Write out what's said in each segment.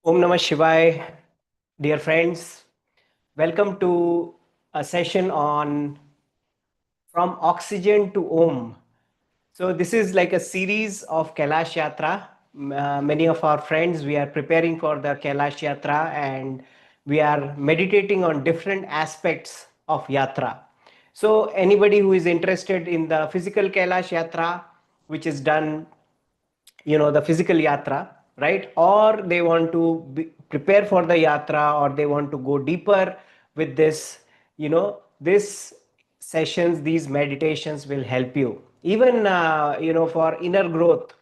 Om Namah Shivaya, dear friends. Welcome to a session on From Oxygen to Om. So, this is like a series of Kailash Yatra. Many of our friends, we are preparing for the Kailash Yatra and we are meditating on different aspects of Yatra. So, anybody who is interested in the physical Kailash Yatra, which is done the physical yatra, right, or they want to prepare for the yatra, or they want to go deeper with this, this sessions, these meditations will help you even for inner growth.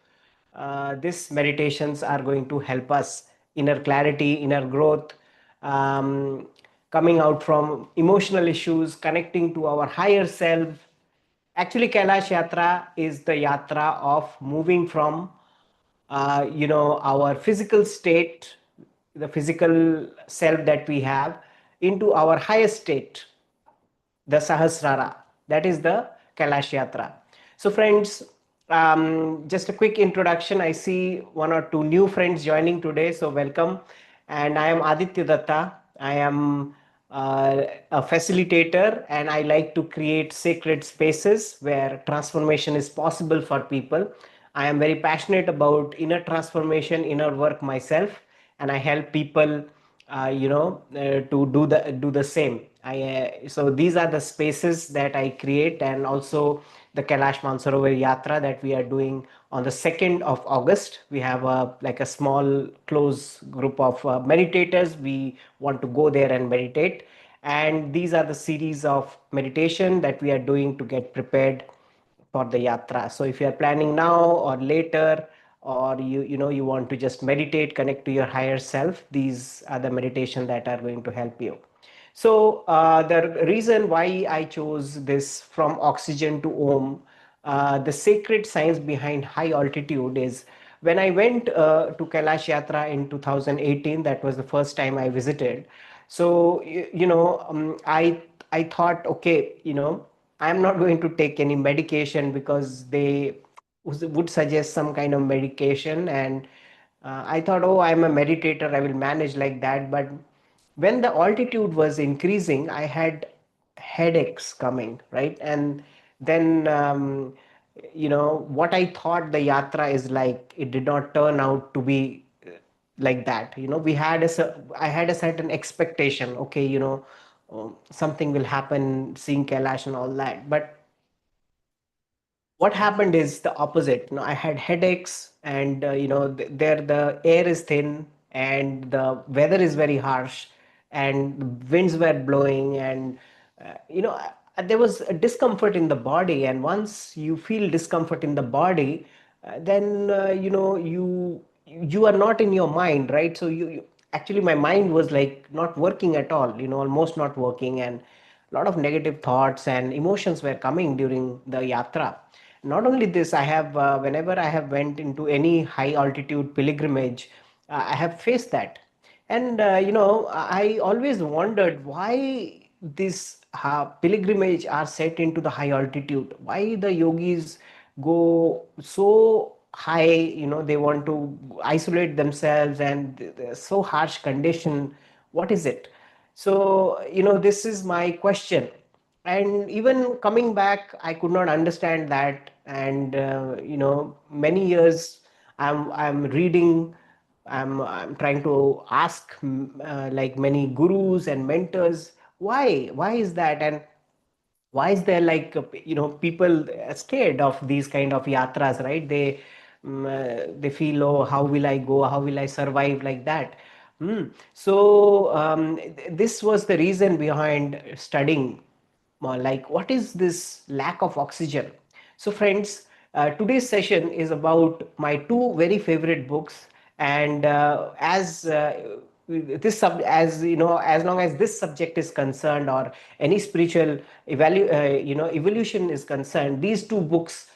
These meditations are going to help us inner clarity, inner growth, coming out from emotional issues, connecting to our higher self. Actually, Kailash Yatra is the yatra of moving from, our physical state, the physical self that we have, into our highest state, the Sahasrara. That is the Kailash Yatra. So, friends, just a quick introduction. I see one or two new friends joining today, so welcome. And I am Aditya Datta. I am a facilitator, and I like to create sacred spaces where transformation is possible for people. I am very passionate about inner transformation, inner work myself, and I help people to do the same. So these are the spaces that I create, and also the Kailash Mansarovar Yatra that we are doing on the 2nd of August. We have a small close group of meditators. We want to go there and meditate, and these are the series of meditation that we are doing to get prepared for the yatra. So if you are planning now or later, or you want to just meditate, connect to your higher self, these are the meditation that are going to help you. So the reason why I chose this From Oxygen to Om, the sacred science behind high altitude, is when I went to Kailash Yatra in 2018. That was the first time I visited. So I thought, okay, I'm not going to take any medication, because they would suggest some kind of medication. And I thought, oh, I'm a meditator, I will manage like that. But when the altitude was increasing, I had headaches coming, right? And then what I thought the yatra is like, it did not turn out to be like that. I had a certain expectation, okay, something will happen seeing Kailash and all that. But what happened is the opposite. I had headaches, and there the air is thin, and the weather is very harsh, and the winds were blowing, and there was a discomfort in the body. And once you feel discomfort in the body, then you are not in your mind, right? So actually, my mind was like not working at all, almost not working, and a lot of negative thoughts and emotions were coming during the yatra. Not only this, I have whenever I have went into any high altitude pilgrimage, I have faced that. And I always wondered why this pilgrimage are set into the high altitude, why the yogis go so high. They want to isolate themselves, and so harsh condition. What is it? So this is my question. And even coming back, I could not understand that. And many years I'm reading, I'm trying to ask, like many gurus and mentors, why is that? And why is there, like, people scared of these kind of yatras, right? They feel, oh, how will I go, how will I survive, like that. So this was the reason behind studying, like, what is this lack of oxygen. So friends, today's session is about my two very favorite books. And as this sub as as long as this subject is concerned, or any spiritual evolution is concerned, these two books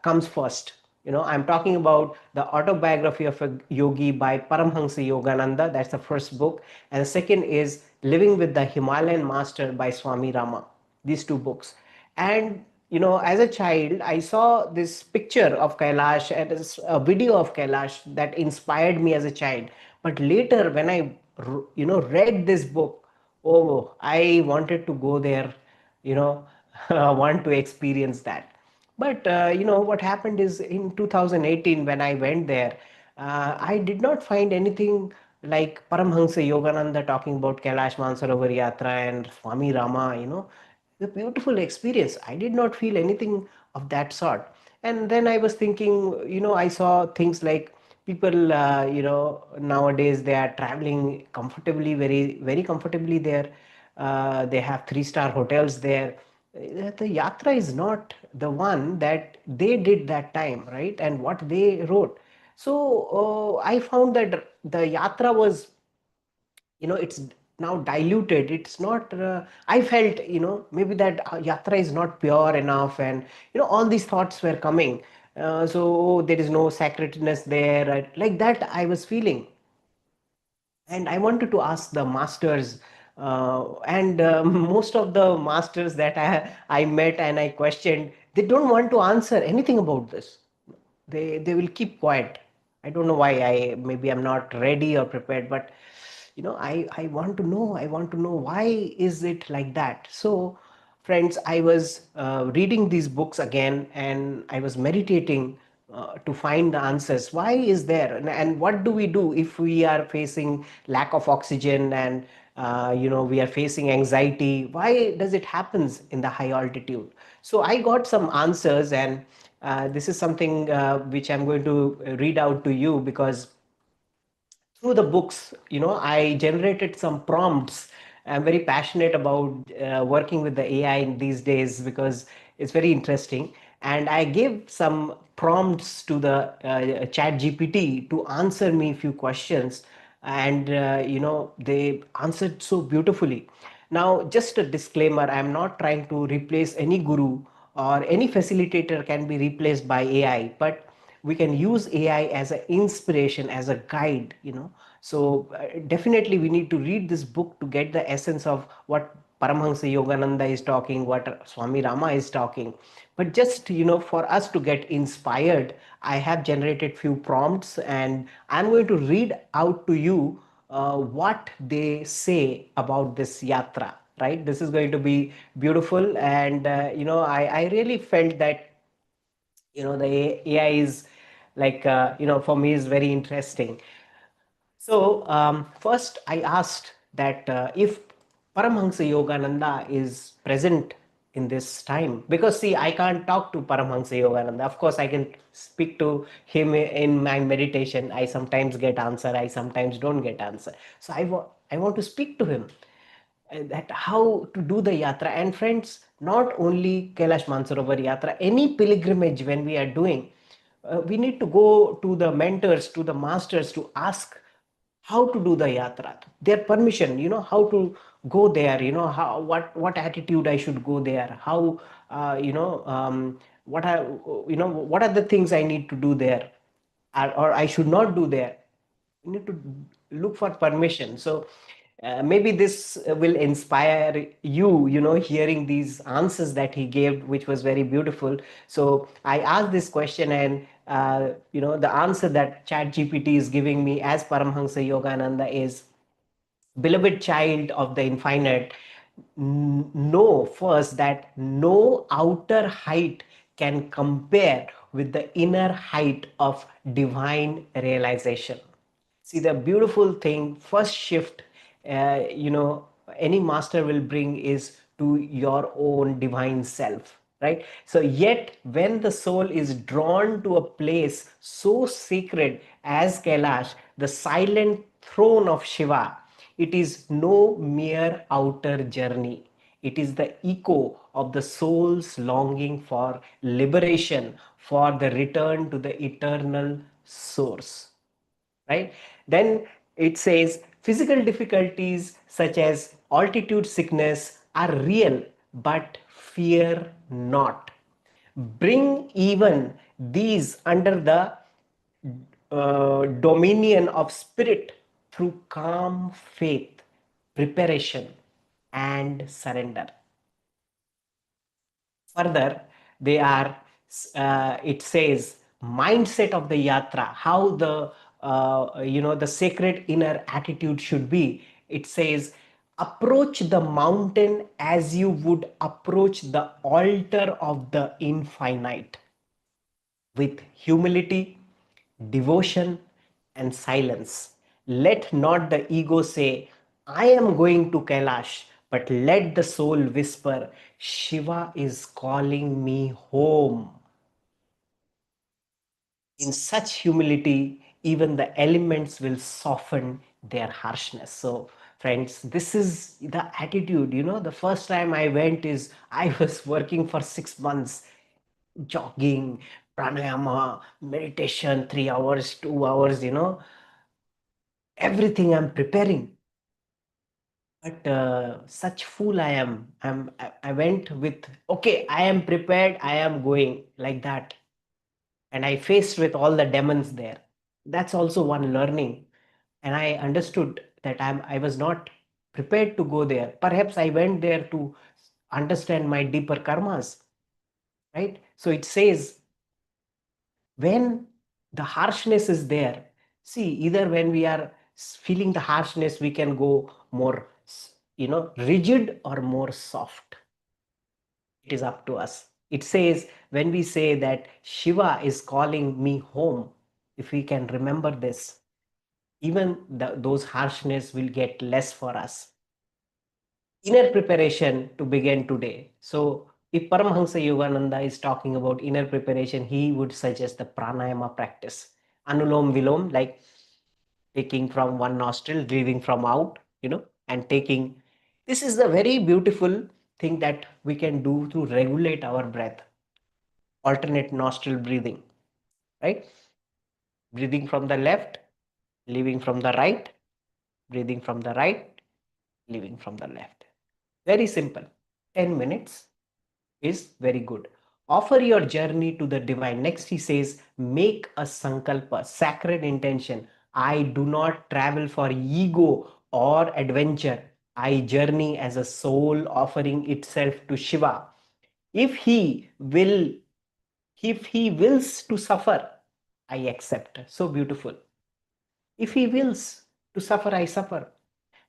comes first. I'm talking about the Autobiography of a Yogi by Paramhansa Yogananda. That's the first book. And the second is Living with the Himalayan Master by Swami Rama. These two books. And as a child, I saw this picture of Kailash, and a video of Kailash that inspired me as a child. But later, when I read this book, oh, I wanted to go there, you know, want to experience that. But what happened is in 2018 when I went there, I did not find anything like Paramhansa Yogananda talking about Kailash Mansarovar Yatra and Swami Rama, the beautiful experience. I did not feel anything of that sort. And then I was thinking, I saw things like people, nowadays they are traveling comfortably, very, very comfortably there. They have three-star hotels there. The yatra is not the one that they did that time, right? And what they wrote. So I found that the yatra was, it's now diluted. It's not, I felt, maybe that yatra is not pure enough, and all these thoughts were coming. So there is no sacredness there, right? Like that I was feeling. And I wanted to ask the masters, and most of the masters that I met and I questioned, they don't want to answer anything about this. They will keep quiet. I don't know why. Maybe I'm not ready or prepared, but I want to know. I want to know why is it like that. So friends, I was reading these books again, and I was meditating to find the answers. Why is there, and what do we do if we are facing lack of oxygen, and we are facing anxiety? Why does it happens in the high altitude? So I got some answers, and this is something which I'm going to read out to you, because through the books, I generated some prompts. I'm very passionate about working with the AI in these days, because it's very interesting. And I gave some prompts to the chat GPT to answer me a few questions, and they answered so beautifully. Now, just a disclaimer, I'm not trying to replace any guru, or any facilitator can be replaced by AI, but we can use AI as an inspiration, as a guide. So definitely we need to read this book to get the essence of what Paramhansa Yogananda is talking, what Swami Rama is talking. But just for us to get inspired, I have generated few prompts, and I'm going to read out to you what they say about this yatra. Right, this is going to be beautiful, and I really felt that the AI is like, for me is very interesting. So first I asked that if Paramhansa Yogananda is present in this time, because see, I can't talk to Paramhansa Yogananda. Of course, I can speak to him in my meditation. I sometimes get answer, I sometimes don't get answer. So I want to speak to him, that how to do the yatra. And friends, not only Kailash Mansarovar Yatra, any pilgrimage when we are doing, we need to go to the mentors, to the masters, to ask how to do the yatra, their permission, how to go there, how, what attitude I should go there, how what are, what are the things I need to do there, or I should not do there. You need to look for permission. So maybe this will inspire you, hearing these answers that he gave, which was very beautiful. So I asked this question, and the answer that chat GPT is giving me as Paramhansa Yogananda is: beloved child of the infinite, know first that no outer height can compare with the inner height of divine realization. See, the beautiful thing, first shift, any master will bring is to your own divine self, right? So, yet when the soul is drawn to a place so sacred as Kailash, the silent throne of Shiva, it is no mere outer journey. It is the echo of the soul's longing for liberation, for the return to the eternal source, right? Then it says physical difficulties such as altitude sickness are real, but fear not. Bring even these under the dominion of spirit through calm faith, preparation, and surrender. Further, they are, it says, mindset of the yatra, how the the sacred inner attitude should be. It says, approach the mountain as you would approach the altar of the infinite, with humility, devotion, and silence. Let not the ego say, I am going to Kailash, but let the soul whisper, Shiva is calling me home. In such humility, even the elements will soften their harshness. So, friends, this is the attitude. The first time I went is I was working for 6 months, jogging, pranayama, meditation, 3 hours, 2 hours, everything I'm preparing. But such fool I am. I went with, okay, I am prepared, I am going, like that. And I faced with all the demons there. That's also one learning. And I understood that I was not prepared to go there. Perhaps I went there to understand my deeper karmas, right? So it says, when the harshness is there, see, either when we are feeling the harshness, we can go more, rigid or more soft. It is up to us. It says, when we say that Shiva is calling me home, if we can remember this, even those harshness will get less for us. Inner preparation to begin today. So, if Paramhansa Yogananda is talking about inner preparation, he would suggest the pranayama practice. Anulom Vilom, like taking from one nostril, breathing from out, and taking. This is the very beautiful thing that we can do to regulate our breath. Alternate nostril breathing, right? Breathing from the left, leaving from the right, breathing from the right, leaving from the left. Very simple. 10 minutes is very good. Offer your journey to the divine. Next, he says, make a sankalpa, sacred intention. I do not travel for ego or adventure. I journey as a soul offering itself to Shiva. If he will, if he wills to suffer, I accept. So beautiful. If he wills to suffer, I suffer.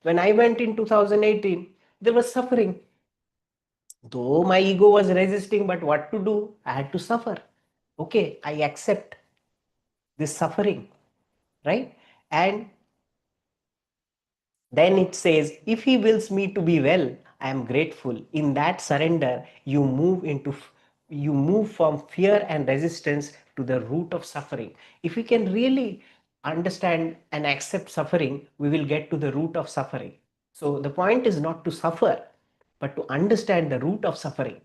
When I went in 2018, there was suffering. Though my ego was resisting, but what to do? I had to suffer. Okay, I accept this suffering, right? And then it says, if he wills me to be well, I am grateful. In that surrender, you move from fear and resistance to the root of suffering. If we can really understand and accept suffering, we will get to the root of suffering. So the point is not to suffer, but to understand the root of suffering,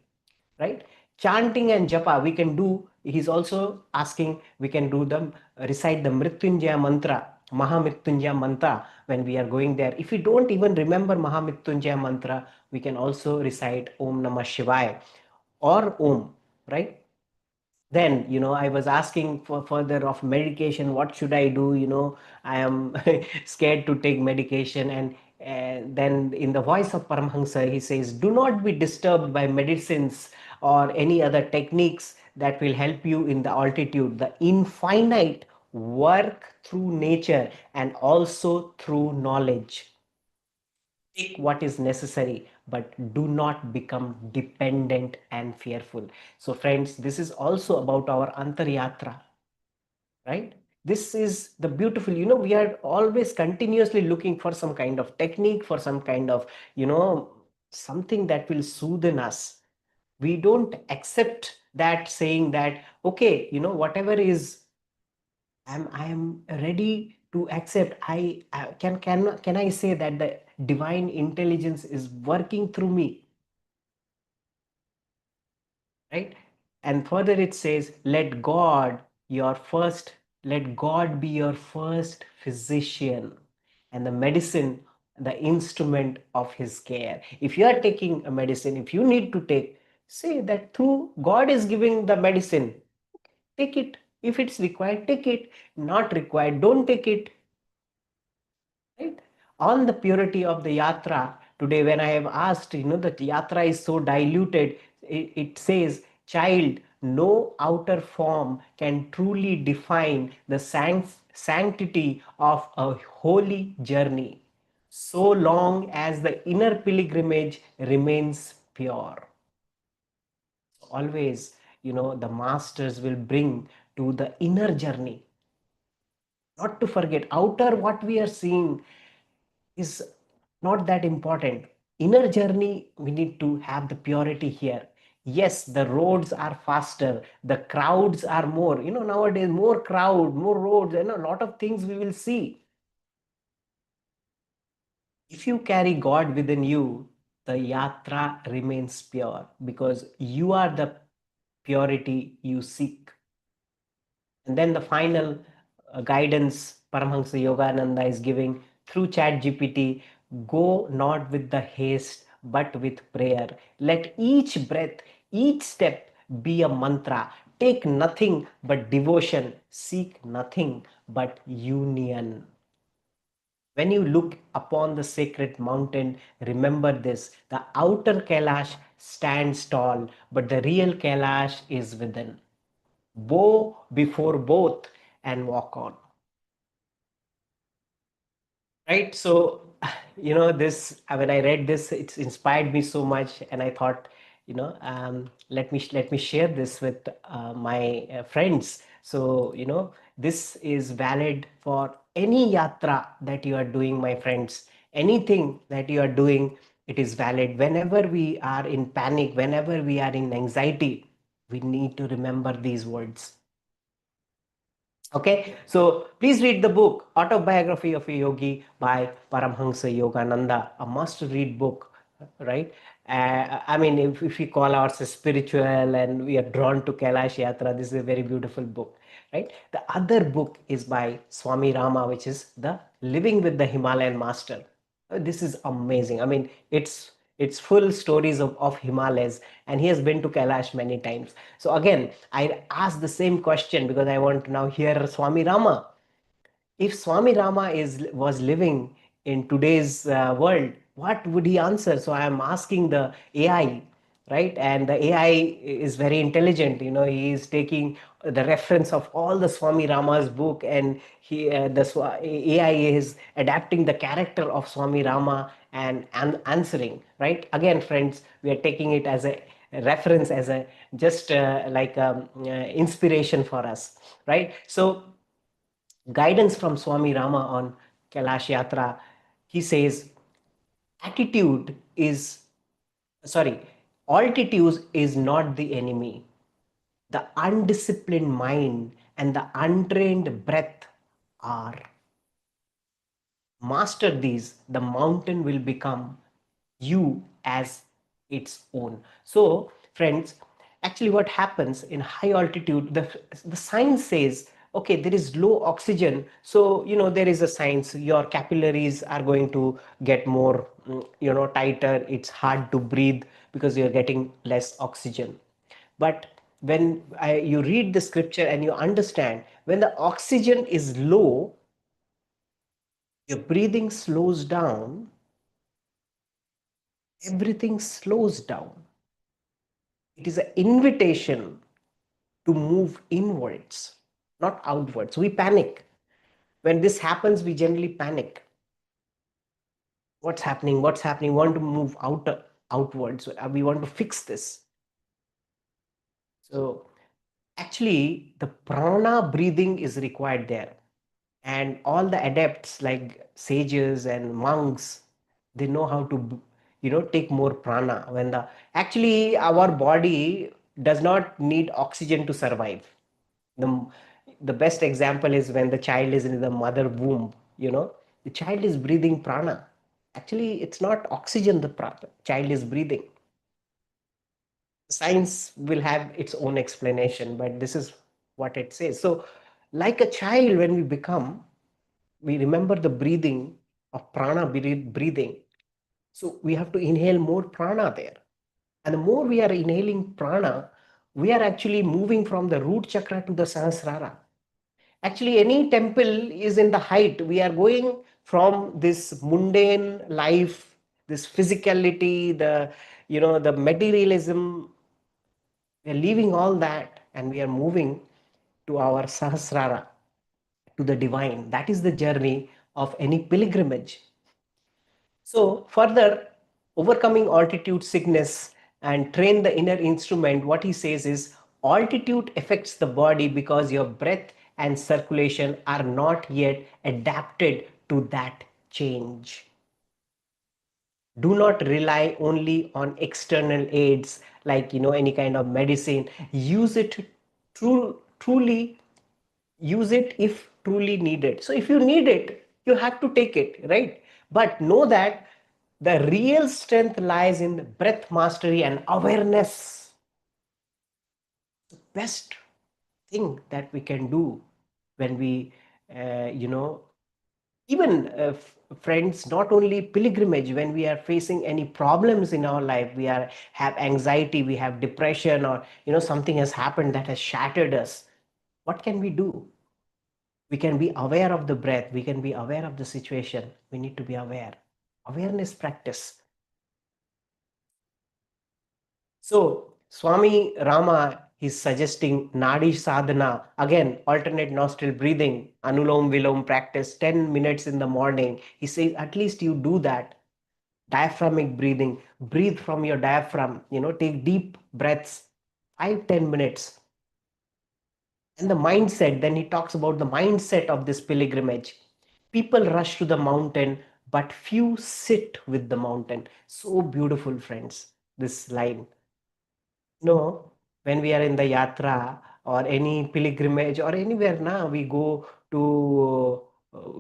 right? Chanting and japa we can do. He's also asking, we can do them, recite the mrityunjaya mantra, mahamrityunjaya mantra, when we are going there. If we don't even remember mahamrityunjaya mantra, we can also recite om namah shivaya or om, right? Then I was asking for further of medication, what should I do? I am scared to take medication. And then in the voice of Paramhansa, he says, do not be disturbed by medicines or any other techniques that will help you in the altitude. The infinite work through nature and also through knowledge. Take what is necessary, but do not become dependent and fearful. So, friends, this is also about our antaryatra, right? This is the beautiful, we are always continuously looking for some kind of technique, for some kind of, something that will soothe us. We don't accept that, saying that, okay, whatever is, I am ready to accept. Can I say that the divine intelligence is working through me, right? And further it says, let God be your first physician, and the medicine, the instrument of his care. If you are taking a medicine, if you need to take, say that through God is giving the medicine, take it. If it's required, take it. Not required, don't take it, right? On the purity of the yatra, today when I have asked, that yatra is so diluted, it says, child, No outer form can truly define the sanctity of a holy journey, so long as the inner pilgrimage remains pure. Always, the masters will bring to the inner journey. Not to forget, outer what we are seeing is not that important. Inner journey, we need to have the purity here. Yes, the roads are faster, the crowds are more. Nowadays, more crowd, more roads, a lot of things we will see. If you carry God within you, the yatra remains pure because you are the purity you seek. And then the final guidance Paramhansa Yogananda is giving through Chat GPT: go not with the haste, but with prayer. Let each breath, each step be a mantra. Take nothing but devotion, seek nothing but union. When you look upon the sacred mountain, remember this: the outer Kailash stands tall, but the real Kailash is within. Bow before both and walk on. Right? So, this, when I read this, it's inspired me so much, and I thought, let me share this with my friends. So, this is valid for any yatra that you are doing, my friends. Anything that you are doing, it is valid. Whenever we are in panic, whenever we are in anxiety, we need to remember these words. Okay, so please read the book Autobiography of a Yogi by Paramhansa Yogananda, a must-read book, right? I mean, if we call ourselves spiritual and we are drawn to Kailash Yatra, this is a very beautiful book, right? The other book is by Swami Rama, which is the Living with the Himalayan Master. This is amazing. I mean, it's full stories of Himalayas, and he has been to Kailash many times. So again, I ask the same question because I want to now hear Swami Rama. If Swami Rama was living in today's world, what would he answer? So I am asking the AI, right? And the AI is very intelligent. He is taking the reference of all the Swami Rama's book, and AI is adapting the character of Swami Rama and answering. Right? Again, friends, we are taking it as a reference, as a just like inspiration for us, right? So guidance from Swami Rama on Kailash Yatra, he says, attitude is, sorry, altitude is not the enemy. The undisciplined mind and the untrained breath are. Master these, the mountain will become you as its own. So, friends, actually, what happens in high altitude, the science says, okay, there is low oxygen. So, there is a science, your capillaries are going to get more, tighter. It's hard to breathe because you're getting less oxygen. But when you read the scripture and you understand, when the oxygen is low, your breathing slows down, everything slows down. It is an invitation to move inwards, not outwards. We panic. When this happens, we generally panic. What's happening? What's happening? We want to move outwards. We want to fix this. So actually, the prana breathing is required there. And all the adepts like sages and monks, they know how to take more prana. When the actually our body does not need oxygen to survive. The the best example is when the child is in the mother womb. The child is breathing prana. Actually, it's not oxygen the child is breathing. Science will have its own explanation, but this is what it says. So like a child, when we become, we remember the breathing of prana breathing. So we have to inhale more prana there. And the more we are inhaling prana, we are actually moving from the root chakra to the sahasrara. Actually, any temple is in the height. We are going from this mundane life, this physicality, the materialism, We are leaving all that and we are moving to our Sahasrara, to the divine. That is the journey of any pilgrimage. So, further, overcoming altitude sickness and train the inner instrument, what he says is altitude affects the body because your breath and circulation are not yet adapted to that change. Do not rely only on external aids like any kind of medicine. Use it truly use it if truly needed. So if you need it, you have to take it, right? But know that the real strength lies in breath mastery and awareness. The best thing that we can do when we you know even friends, not only pilgrimage, when we are facing any problems in our life, we are have anxiety, we have depression, or something has happened that has shattered us, what can we do? We can be aware of the breath, we can be aware of the situation, we need to be aware. Awareness practice. So Swami Rama is suggesting Nadi Sadhana, again, alternate nostril breathing, Anulom Vilom practice 10 minutes in the morning. He says at least you do that. Diaphragmic breathing, breathe from your diaphragm, take deep breaths, 5-10 minutes. And the mindset, then he talks about the mindset of this pilgrimage. People rush to the mountain, but few sit with the mountain. So beautiful, friends, this line. When we are in the yatra or any pilgrimage or anywhere now, we go to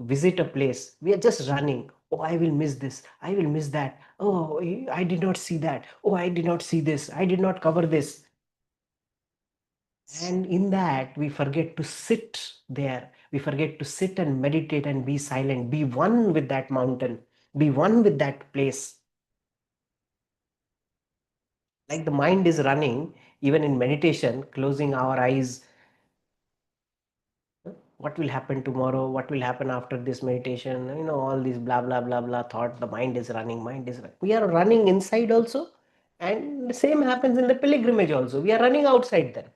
visit a place, we are just running. Oh, I will miss this. I will miss that. Oh, I did not see that. Oh, I did not see this. I did not cover this. And in that, we forget to sit there. We forget to sit and meditate and be silent. Be one with that mountain. Be one with that place. Like the mind is running, even in meditation, closing our eyes. What will happen tomorrow? What will happen after this meditation? All these blah, blah, blah, blah thought. The mind is running. Mind is running. We are running inside also. And the same happens in the pilgrimage also. We are running outside then.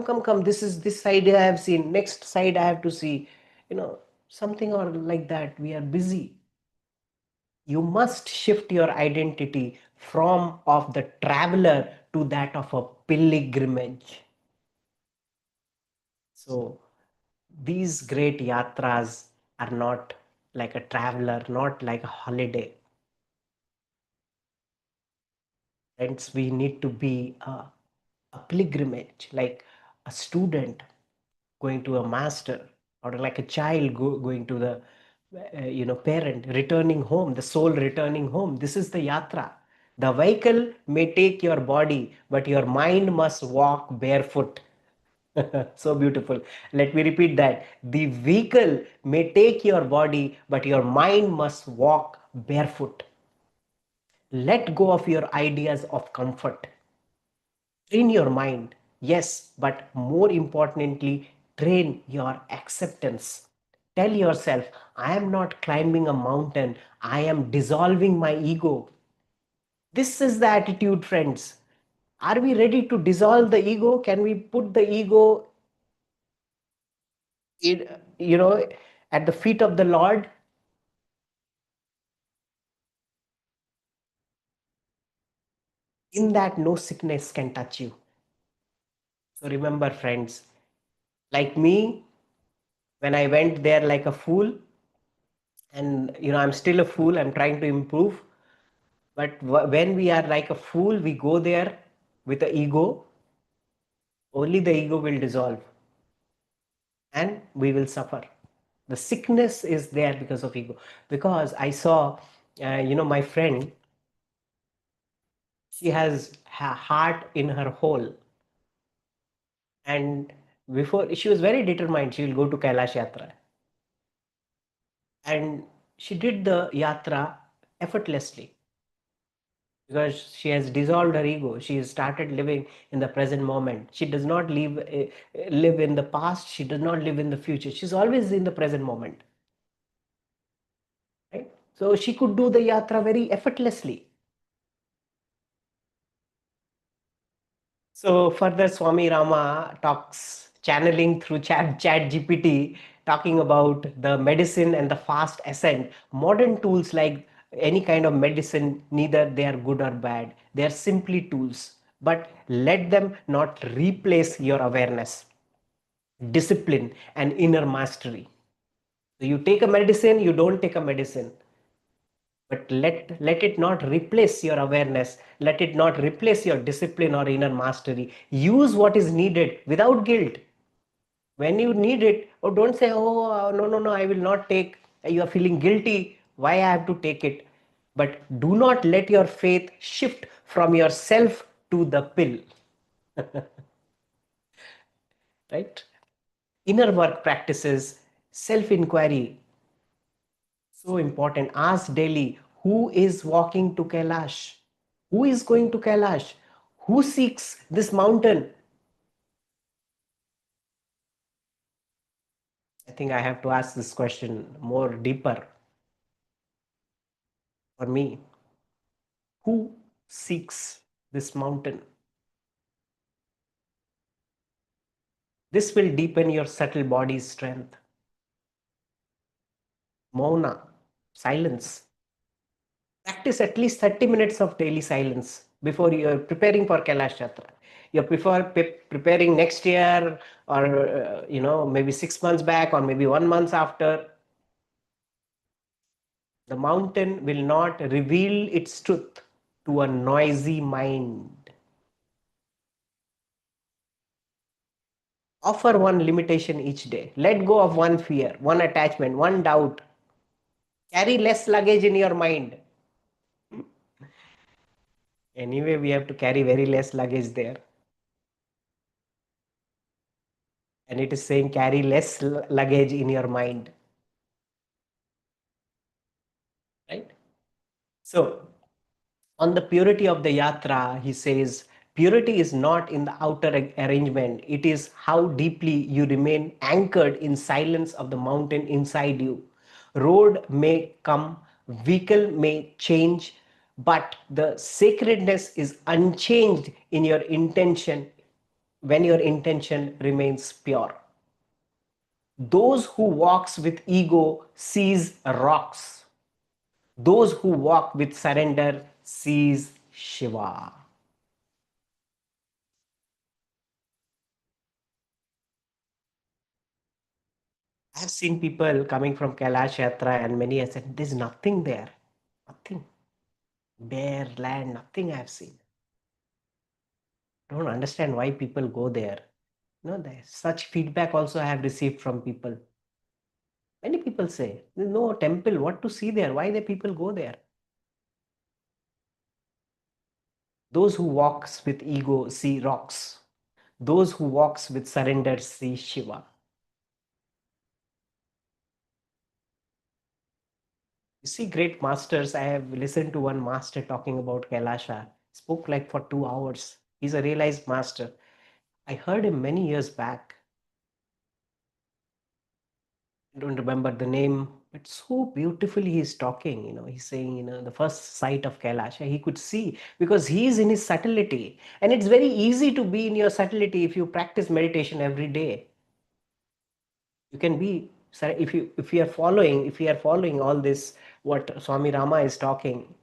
Come, this is this side I have seen, next side I have to see, you know something or like that. We are busy. You must shift your identity from of the traveler to that of a pilgrimage. So these great yatras are not like a traveler, not like a holiday. Hence we need to be a pilgrimage, like a student going to a master, or like a child going to the parent, returning home, the soul returning home. This is the yatra. The vehicle may take your body, but your mind must walk barefoot. So beautiful. Let me repeat that. The vehicle may take your body, but your mind must walk barefoot. Let go of your ideas of comfort. Train your mind, yes, but more importantly, train your acceptance. Tell yourself, I am not climbing a mountain, I am dissolving my ego. This is the attitude, friends. Are we ready to dissolve the ego? Can we put the ego in, at the feet of the Lord? In that, no sickness can touch you. So remember, friends, like me, when I went there like a fool, and I'm still a fool, I'm trying to improve. But when we are like a fool, we go there with the ego, only the ego will dissolve and we will suffer. The sickness is there because of ego. Because I saw, my friend, she has her heart in her hole. And before, she was very determined, she will go to Kailash Yatra. And she did the yatra effortlessly, because she has dissolved her ego. She has started living in the present moment. She does not live in the past. She does not live in the future. She's always in the present moment, right? So she could do the yatra very effortlessly. So further, Swami Rama talks channeling through chat GPT, talking about the medicine and the fast ascent. Modern tools like any kind of medicine, neither they are good or bad. They are simply tools, but let them not replace your awareness, discipline, and inner mastery. So you take a medicine, you don't take a medicine, but let it not replace your awareness, let it not replace your discipline or inner mastery. Use what is needed without guilt. When you need it, or don't say, oh, no, no, no, I will not take. You are feeling guilty, why I have to take it. But do not let your faith shift from yourself to the pill. Right? Inner work practices, self inquiry, so important. Ask daily, who is walking to Kailash? Who is going to Kailash? Who seeks this mountain? I think I have to ask this question more deeper for me. Who seeks this mountain? This will deepen your subtle body's strength. Mauna, silence. Practice at least 30 minutes of daily silence before you're preparing for Kailash Yatra. You're preparing next year, or maybe 6 months back, or maybe 1 month after. The mountain will not reveal its truth to a noisy mind. Offer one limitation each day. Let go of one fear, one attachment, one doubt. Carry less luggage in your mind. Anyway, we have to carry very less luggage there. And it is saying carry less luggage in your mind. Right? So, on the purity of the yatra, he says, purity is not in the outer arrangement, it is how deeply you remain anchored in silence of the mountain inside you. Road may come, vehicle may change, but the sacredness is unchanged in your intention when your intention remains pure. Those who walks with ego sees rocks. Those who walk with surrender sees Shiva. I have seen people coming from Kailash Yatra, and many have said, there's nothing there. Nothing. Bare land, nothing I have seen. Don't understand why people go there. There's such feedback also I have received from people. Many people say, there's no temple, what to see there? Why the people go there? Those who walks with ego see rocks. Those who walks with surrender see Shiva. You see, great masters. I have listened to one master talking about Kailasha. Spoke like for 2 hours. He's a realized master. I heard him many years back. I don't remember the name, but so beautifully he's talking. He's saying, the first sight of Kailasha, he could see because he's in his subtlety. And it's very easy to be in your subtlety if you practice meditation every day. You can be, if you are following all this, what Swami Rama is talking,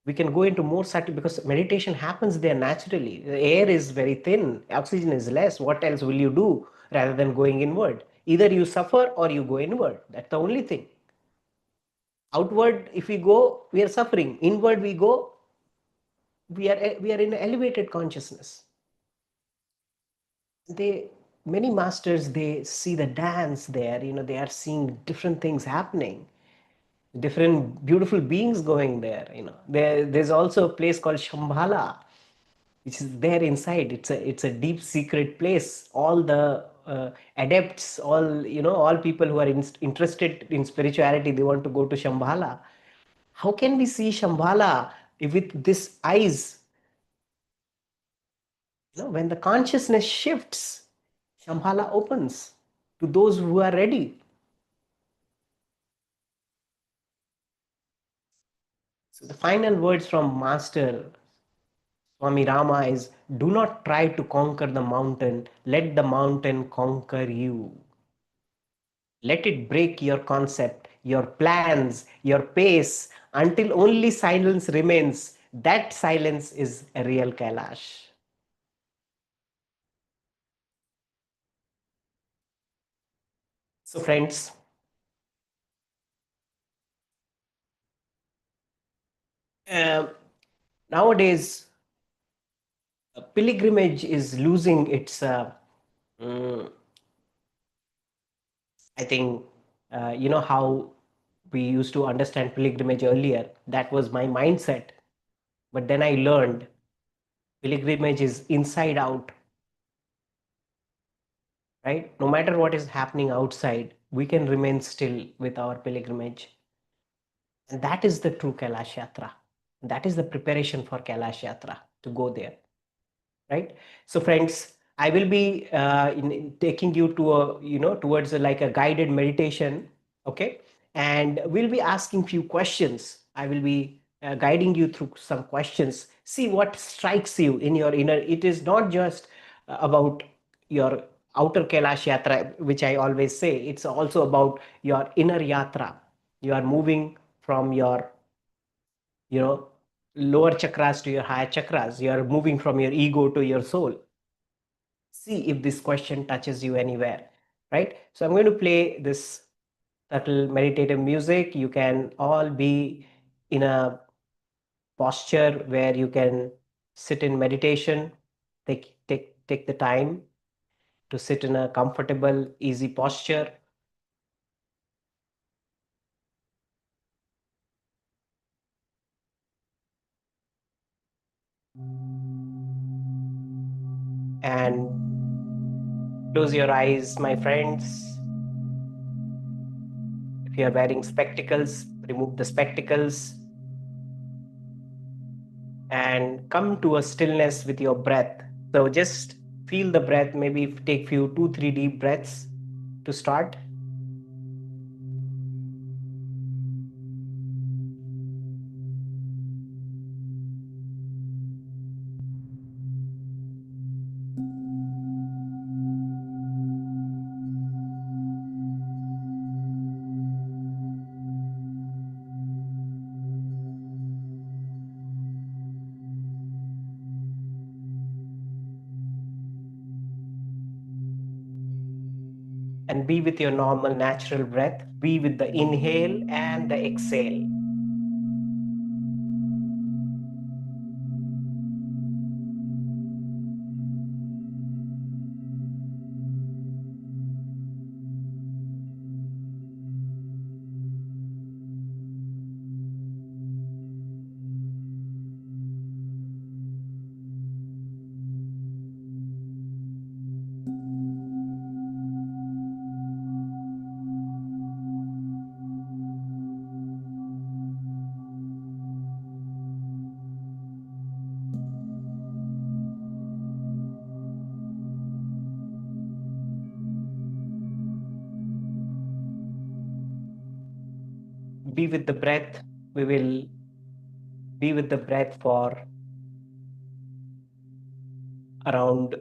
we can go into more subtle because meditation happens there naturally. The air is very thin, oxygen is less. What else will you do rather than going inward? Either you suffer or you go inward. That's the only thing. Outward, if we go, we are suffering. Inward, we go, we are in elevated consciousness. They Many masters, they see the dance there. They are seeing different things happening, different beautiful beings going there. There's also a place called Shambhala, which is there inside. It's a deep secret place. All the adepts, all people who are interested in spirituality, they want to go to Shambhala. How can we see Shambhala with this eyes? When the consciousness shifts, Shambhala opens to those who are ready. So the final words from Master Swami Rama is, do not try to conquer the mountain, let the mountain conquer you. Let it break your concept, your plans, your pace, until only silence remains. That silence is a real Kailash. So, friends, uh, nowadays, pilgrimage is losing its, mm, I think, how we used to understand pilgrimage earlier. That was my mindset. But then I learned pilgrimage is inside out, right? No matter what is happening outside, we can remain still with our pilgrimage. And that is the true Kailash Yatra. That is the preparation for Kailash Yatra, to go there, right? So, friends, I will be taking you to towards like a guided meditation, okay? And we'll be asking few questions. I will be guiding you through some questions. See what strikes you in your inner. It is not just about your outer Kailash Yatra, which I always say. It's also about your inner Yatra. You are moving from your, you know, lower chakras to your higher chakras. You are moving from your ego to your soul. See if this question touches you anywhere, right? So I'm going to play this subtle meditative music. You can all be in a posture where you can sit in meditation. Take the time to sit in a comfortable, easy posture, and close your eyes, my friends. If you are wearing spectacles, remove the spectacles and come to a stillness with your breath. So just feel the breath, maybe take few 2 3 deep breaths to start. And be with your normal natural breath. Be with the inhale and the exhale. Be with the breath. We will be with the breath for around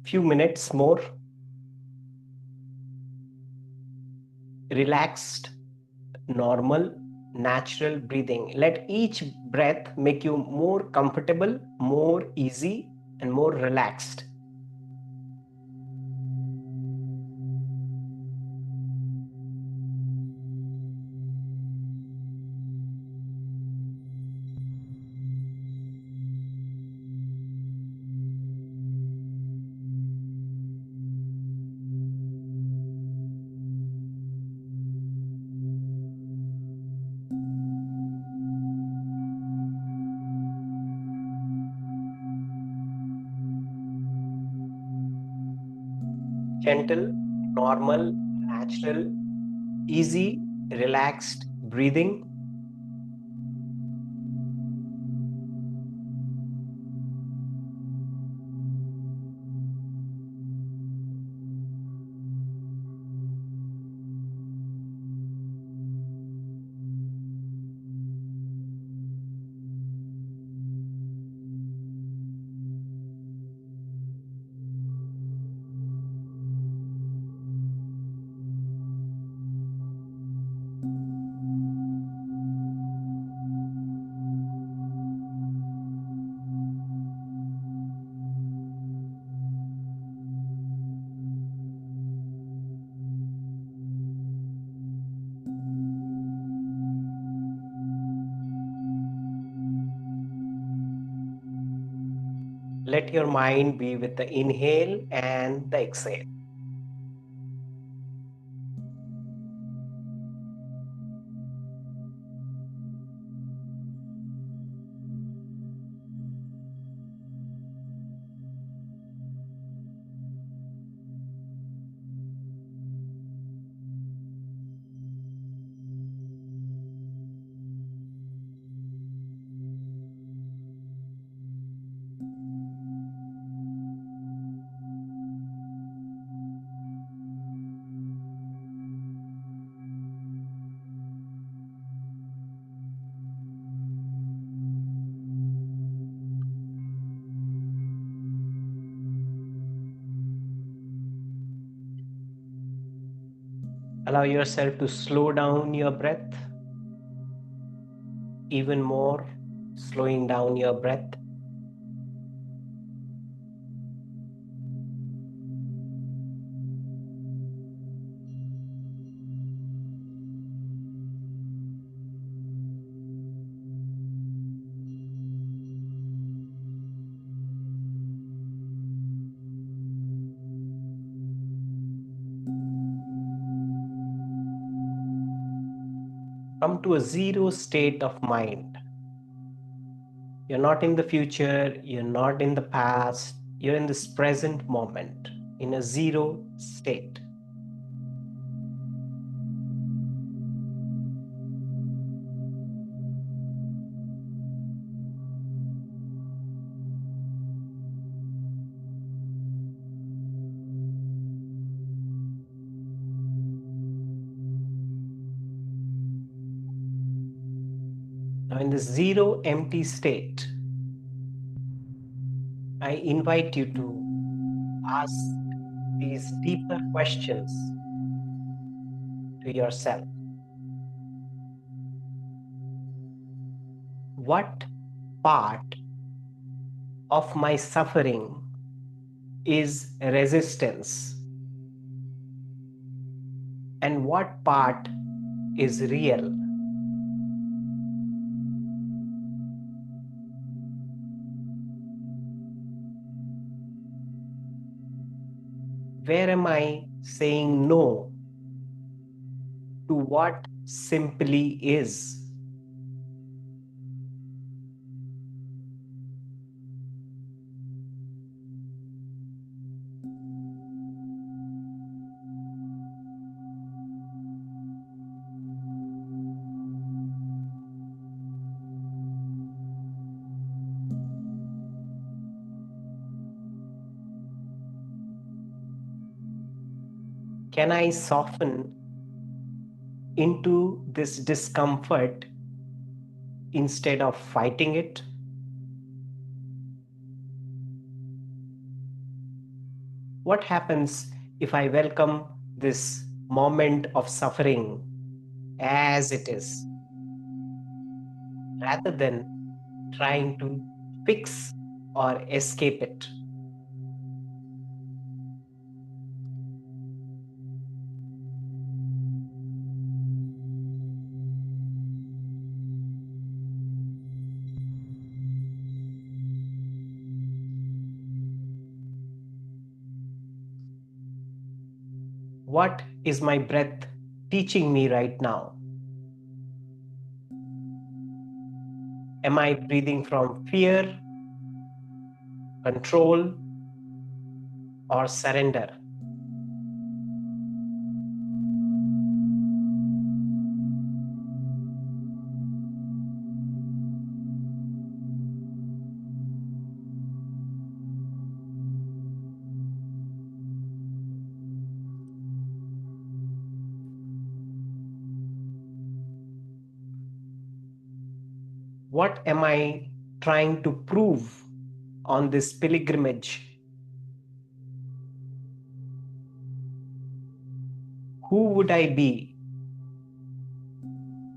few minutes more. Relaxed, normal, natural breathing. Let each breath make you more comfortable, more easy, and more relaxed. Gentle, normal, natural, easy, relaxed breathing. Let your mind be with the inhale and the exhale. Allow yourself to slow down your breath, even more, slowing down your breath. Come to a zero state of mind. You're not in the future, you're not in the past, you're in this present moment, in a zero state. Now, in this zero empty state, I invite you to ask these deeper questions to yourself. What part of my suffering is resistance? And what part is real? Where am I saying no to what simply is? Can I soften into this discomfort instead of fighting it? What happens if I welcome this moment of suffering as it is, rather than trying to fix or escape it? What is my breath teaching me right now? Am I breathing from fear, control, or surrender? What am I trying to prove on this pilgrimage? Who would I be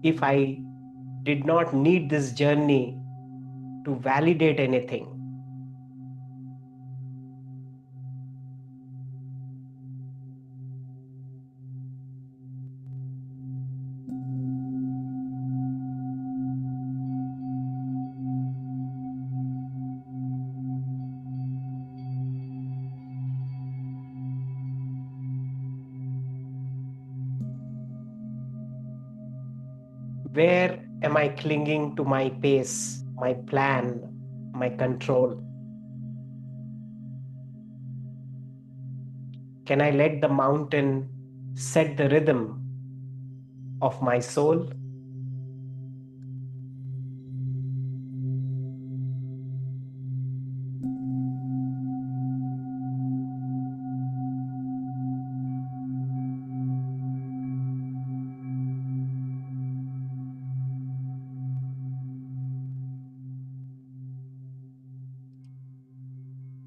if I did not need this journey to validate anything? Where am I clinging to my pace, my plan, my control? Can I let the mountain set the rhythm of my soul?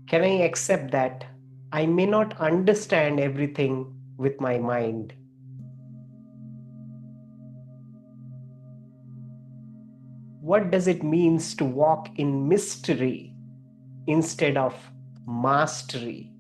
Can I accept that I may not understand everything with my mind? What does it mean to walk in mystery instead of mastery?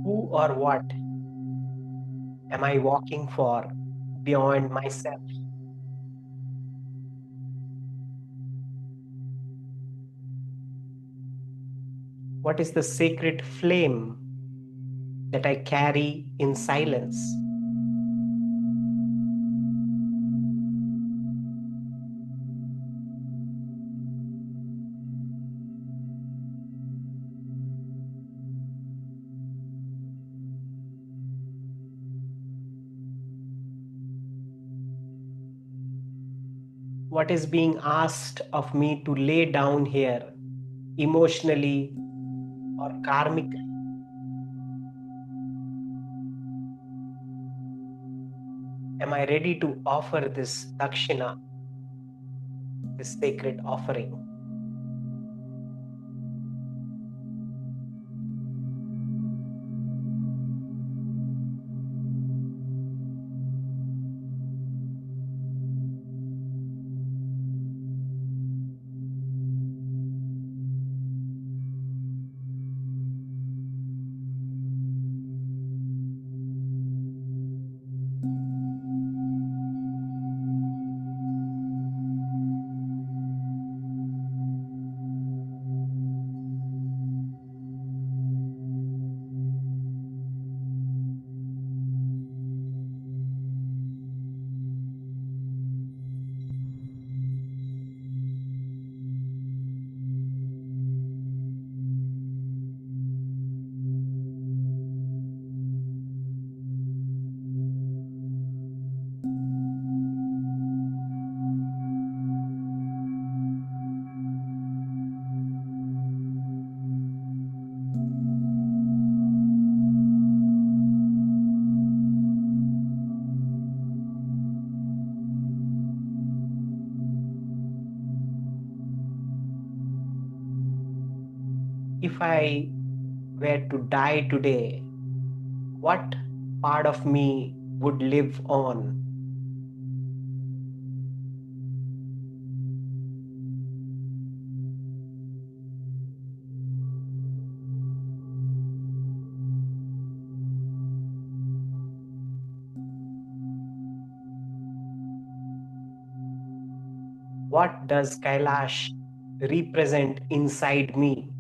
Who or what am I walking for beyond myself? What is the sacred flame that I carry in silence? What is being asked of me to lay down here emotionally or karmically? Am I ready to offer this dakshina, this sacred offering? If I were to die today, what part of me would live on? What does Kailash represent inside me?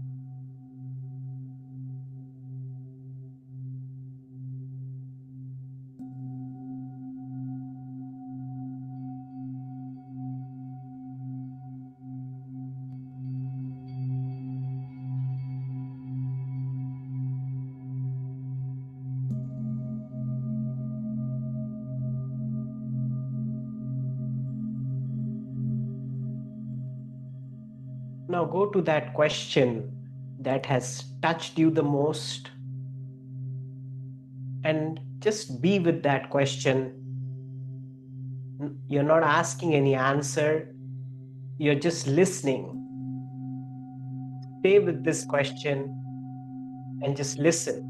Now go to that question that has touched you the most and just be with that question. You're not asking any answer, you're just listening. Stay with this question and just listen.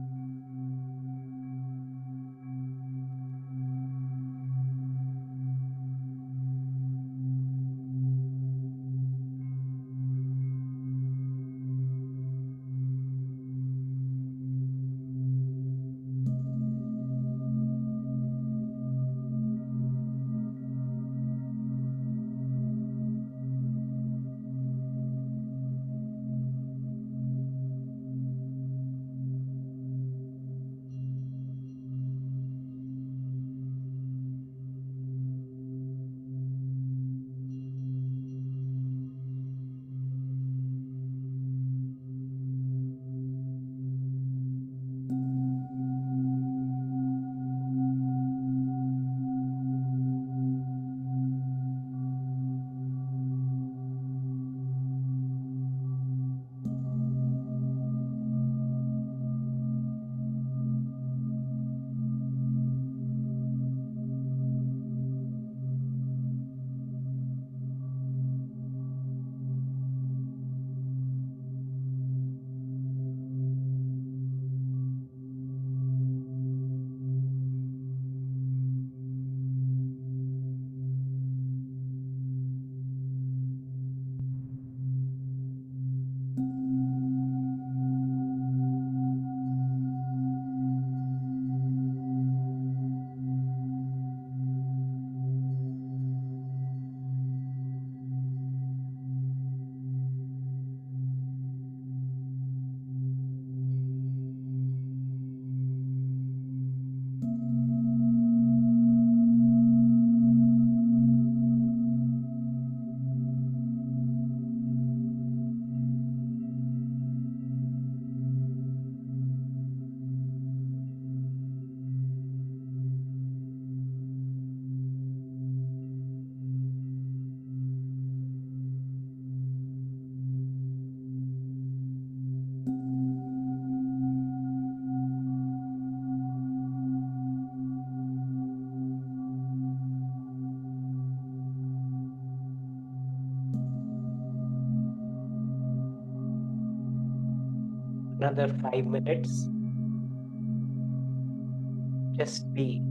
Another 5 minutes. Just be.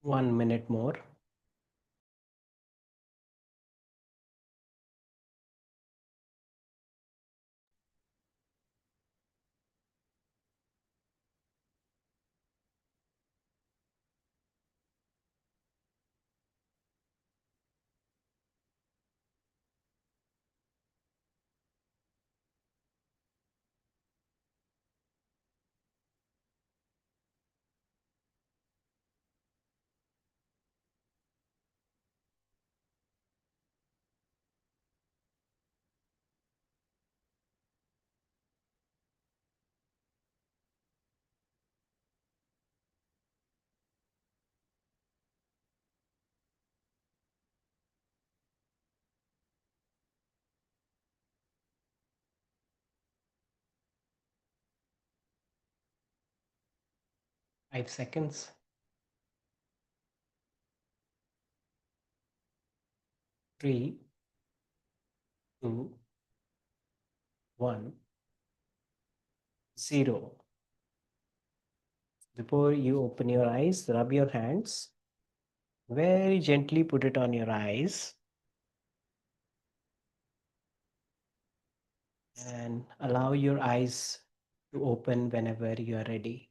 1 minute more. 5 seconds. 3, 2, 1, 0. Before you open your eyes, rub your hands. Very gently put it on your eyes and allow your eyes to open whenever you are ready.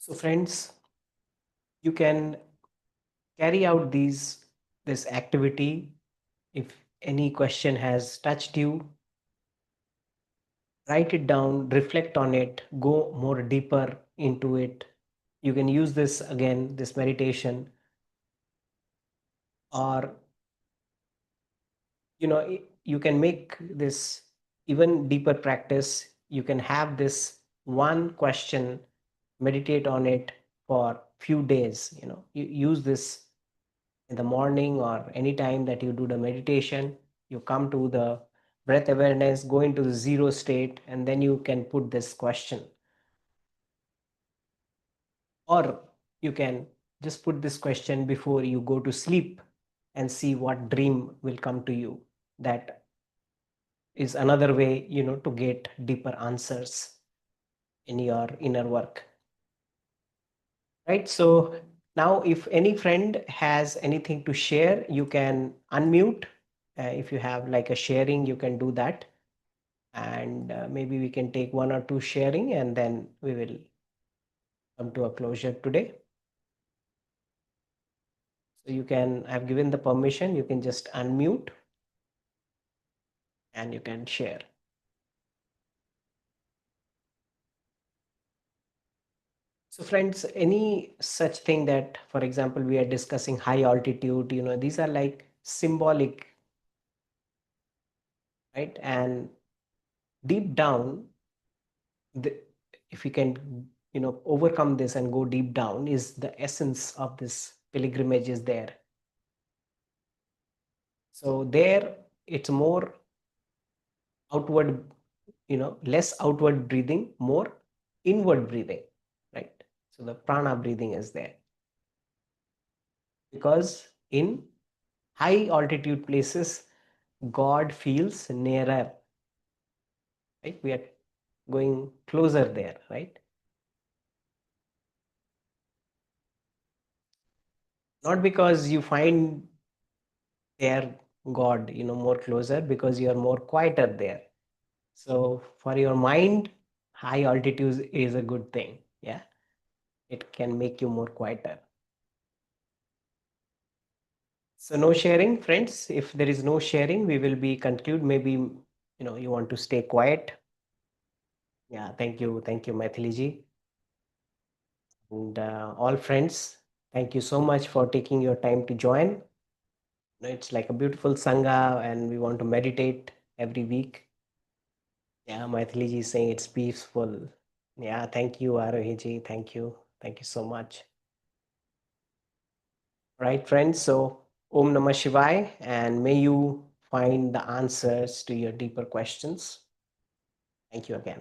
So friends, you can carry out this activity. If any question has touched you, write it down, reflect on it, go more deeper into it. You can use this again, this meditation, or you can make this even deeper practice. You can have this one question, meditate on it for few days. You use this in the morning or any time that you do the meditation. You come to the breath awareness, go into the zero state, and then you can put this question. Or you can just put this question before you go to sleep and see what dream will come to you. That is another way, to get deeper answers in your inner work. Right? So now if any friend has anything to share, you can unmute. If you have like a sharing, you can do that. And maybe we can take one or two sharing and then we will come to a closure today. So you can, I've given the permission, you can just unmute and you can share. So friends, any such thing that, for example, we are discussing high altitude, these are like symbolic, right? And deep down, the, if we can, overcome this and go deep down, is the essence of this pilgrimage is there. So there, it's more outward, less outward breathing, more inward breathing, right? So the prana breathing is there. Because in high altitude places, God feels nearer, right? We are going closer there, right? Not because you find there God, more closer, because you are more quieter there. So for your mind, high altitude is a good thing. Yeah, it can make you more quieter. So no sharing, friends. If there is no sharing, we will be conclude. Maybe you want to stay quiet. Yeah, thank you, Maithili. And all friends, thank you so much for taking your time to join. It's like a beautiful sangha, and we want to meditate every week. Yeah, Maithili ji is saying it's peaceful. Yeah, thank you, Arohi ji. Thank you so much. Right, friends. So, Om Namah Shivaya, and may you find the answers to your deeper questions. Thank you again.